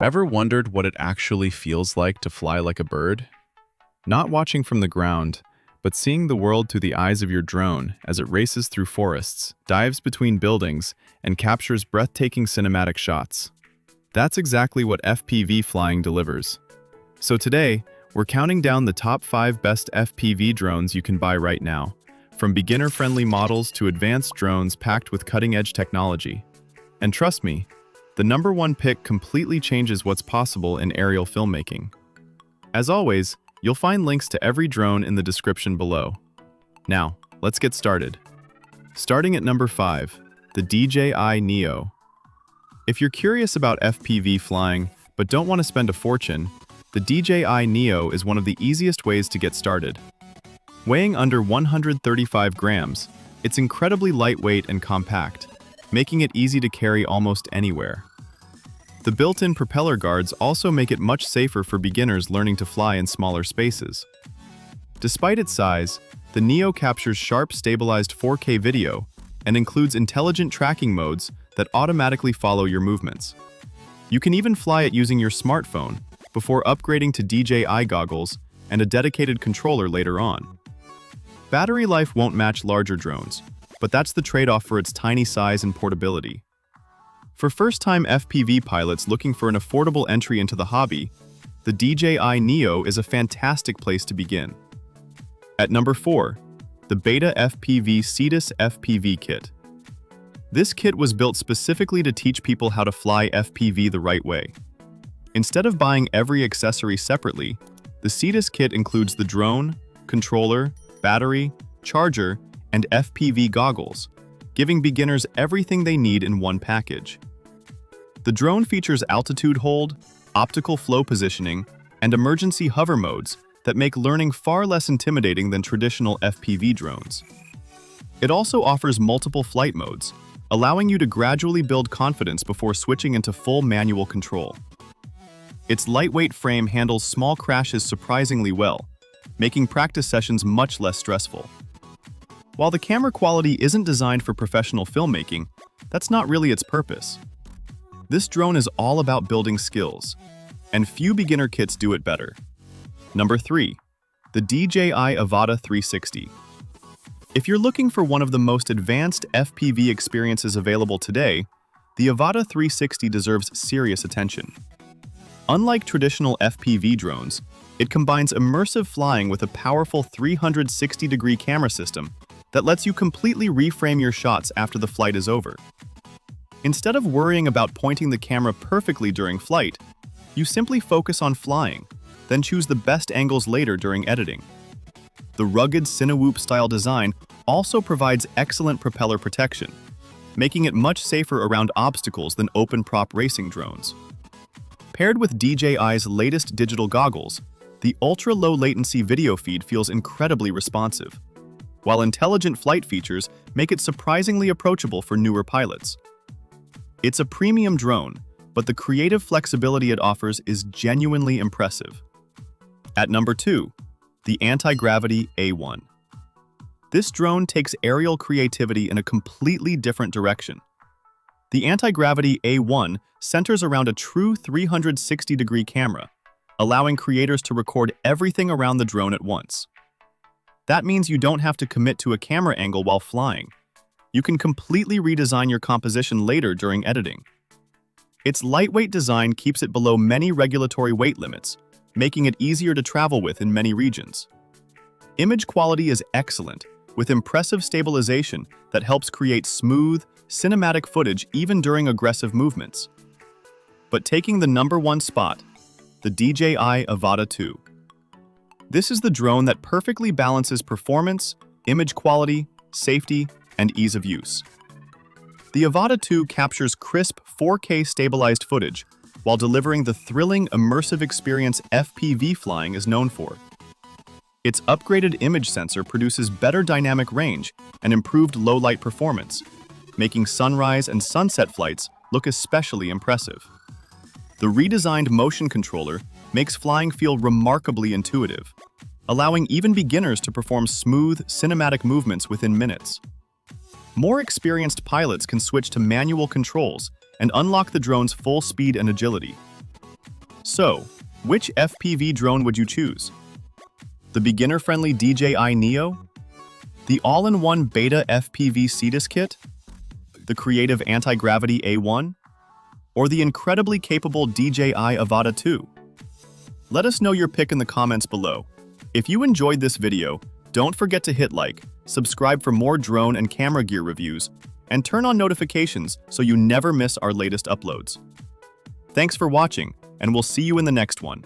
Ever wondered what it actually feels like to fly like a bird? Not watching from the ground, but seeing the world through the eyes of your drone as it races through forests, dives between buildings, and captures breathtaking cinematic shots. That's exactly what FPV flying delivers. So today, we're counting down the top 5 best FPV drones you can buy right now, from beginner-friendly models to advanced drones packed with cutting-edge technology. And trust me, the number one pick completely changes what's possible in aerial filmmaking. As always, you'll find links to every drone in the description below. Now, let's get started. Starting at number 5, the DJI Neo. If you're curious about FPV flying but don't want to spend a fortune, the DJI Neo is one of the easiest ways to get started. Weighing under 135 grams, it's incredibly lightweight and compact, making it easy to carry almost anywhere. The built-in propeller guards also make it much safer for beginners learning to fly in smaller spaces. Despite its size, the Neo captures sharp, stabilized 4K video and includes intelligent tracking modes that automatically follow your movements. You can even fly it using your smartphone before upgrading to DJI goggles and a dedicated controller later on. Battery life won't match larger drones, but that's the trade-off for its tiny size and portability. For first-time FPV pilots looking for an affordable entry into the hobby, the DJI Neo is a fantastic place to begin. At number 4, the BetaFPV Cetus FPV Kit. This kit was built specifically to teach people how to fly FPV the right way. Instead of buying every accessory separately, the Cetus kit includes the drone, controller, battery, charger, and FPV goggles, giving beginners everything they need in one package. The drone features altitude hold, optical flow positioning, and emergency hover modes that make learning far less intimidating than traditional FPV drones. It also offers multiple flight modes, allowing you to gradually build confidence before switching into full manual control. Its lightweight frame handles small crashes surprisingly well, making practice sessions much less stressful. While the camera quality isn't designed for professional filmmaking, that's not really its purpose. This drone is all about building skills, and few beginner kits do it better. Number 3, the DJI Avata 360. If you're looking for one of the most advanced FPV experiences available today, the Avata 360 deserves serious attention. Unlike traditional FPV drones, it combines immersive flying with a powerful 360-degree camera system that lets you completely reframe your shots after the flight is over. Instead of worrying about pointing the camera perfectly during flight, you simply focus on flying, then choose the best angles later during editing. The rugged Cinewhoop-style design also provides excellent propeller protection, making it much safer around obstacles than open-prop racing drones. Paired with DJI's latest digital goggles, the ultra-low latency video feed feels incredibly responsive, while intelligent flight features make it surprisingly approachable for newer pilots. It's a premium drone, but the creative flexibility it offers is genuinely impressive. At number 2, the Antigravity A1. This drone takes aerial creativity in a completely different direction. The Antigravity A1 centers around a true 360-degree camera, allowing creators to record everything around the drone at once. That means you don't have to commit to a camera angle while flying. You can completely redesign your composition later during editing. Its lightweight design keeps it below many regulatory weight limits, making it easier to travel with in many regions. Image quality is excellent, with impressive stabilization that helps create smooth, cinematic footage even during aggressive movements. But taking the number 1 spot, the DJI Avata 2. This is the drone that perfectly balances performance, image quality, safety, and ease of use. The Avata 2 captures crisp 4K stabilized footage while delivering the thrilling, immersive experience FPV flying is known for. Its upgraded image sensor produces better dynamic range and improved low-light performance, making sunrise and sunset flights look especially impressive. The redesigned motion controller makes flying feel remarkably intuitive, allowing even beginners to perform smooth, cinematic movements within minutes. More experienced pilots can switch to manual controls and unlock the drone's full speed and agility. So, which FPV drone would you choose? The beginner-friendly DJI Neo? The all-in-one BetaFPV Cetus Kit? The creative Antigravity A1? Or the incredibly capable DJI Avata 2? Let us know your pick in the comments below. If you enjoyed this video, don't forget to hit like, subscribe for more drone and camera gear reviews, and turn on notifications so you never miss our latest uploads. Thanks for watching, and we'll see you in the next one.